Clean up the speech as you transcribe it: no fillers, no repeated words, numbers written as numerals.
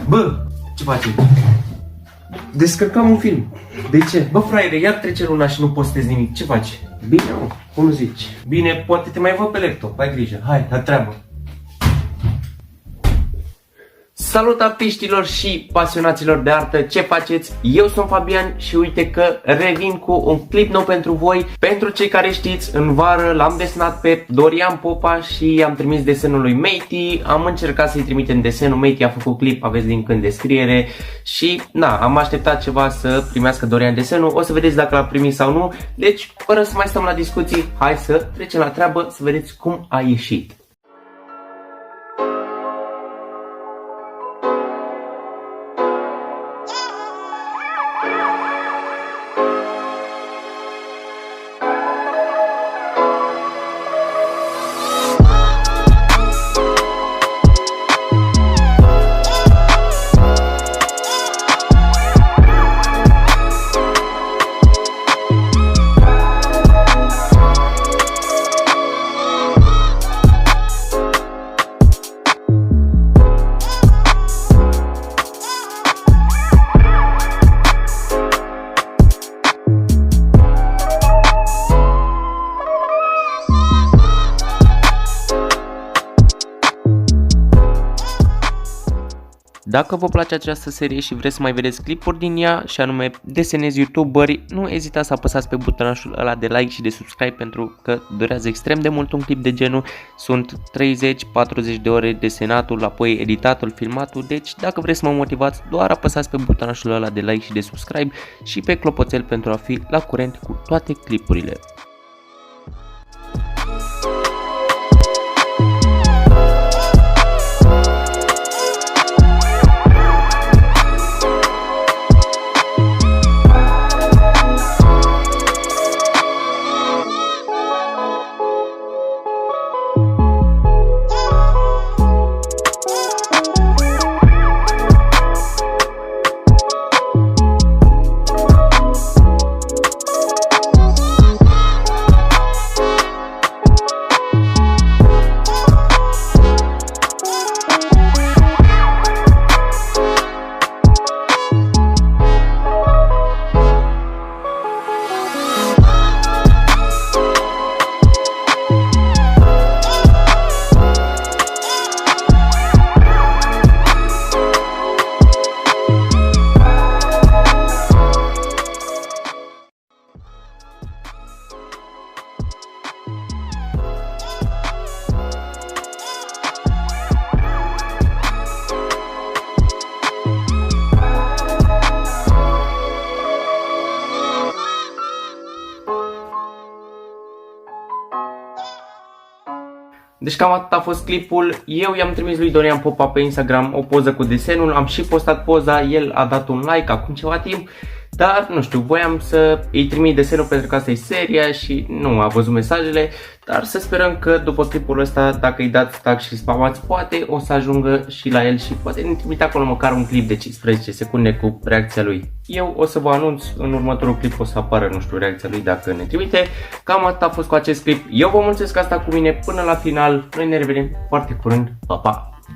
Bă, ce faci? Descărcam un film. De ce? Bă, fraiere, iar trece luna și nu postezi nimic. Ce faci? Bine, mă, cum zici? Bine, poate te mai văd pe laptop. Ai grijă. Hai, la treabă. Salut artiștilor și pasionaților de artă, ce faceți? Eu sunt Fabian și uite că revin cu un clip nou pentru voi. Pentru cei care știți, în vară l-am desenat pe Dorian Popa și i-am trimis desenul lui Matey. Am încercat să-i trimitem desenul, Matey a făcut clip, aveți link în descriere. Și na, am așteptat ceva să primească Dorian desenul, o să vedeți dacă l-a primit sau nu. Deci, fără să mai stăm la discuții, hai să trecem la treabă să vedeți cum a ieșit. Dacă vă place această serie și vreți să mai vedeți clipuri din ea, și anume desenezi youtuberi, nu ezitați să apăsați pe butonașul ăla de like și de subscribe pentru că durează extrem de mult un clip de genul. Sunt 30-40 de ore desenatul, apoi editatul, filmatul, deci dacă vreți să mă motivați, doar apăsați pe butonașul ăla de like și de subscribe și pe clopoțel pentru a fi la curent cu toate clipurile. Deci cam atât a fost clipul. Eu i-am trimis lui Dorian Popa pe Instagram o poză cu desenul, am și postat poza, el a dat un like acum ceva timp. Dar nu știu, voiam să îi trimit desenul pentru că asta e seria și nu a văzut mesajele. Dar să sperăm că după clipul ăsta, dacă îi dați tag și spamați, poate o să ajungă și la el și poate ne trimite acolo măcar un clip de 15 secunde cu reacția lui. Eu o să vă anunț în următorul clip, o să apară, nu știu, reacția lui dacă ne trimite. Cam atât a fost cu acest clip. Eu vă mulțumesc că a stat cu mine până la final. Noi ne revedem foarte curând. Pa, pa!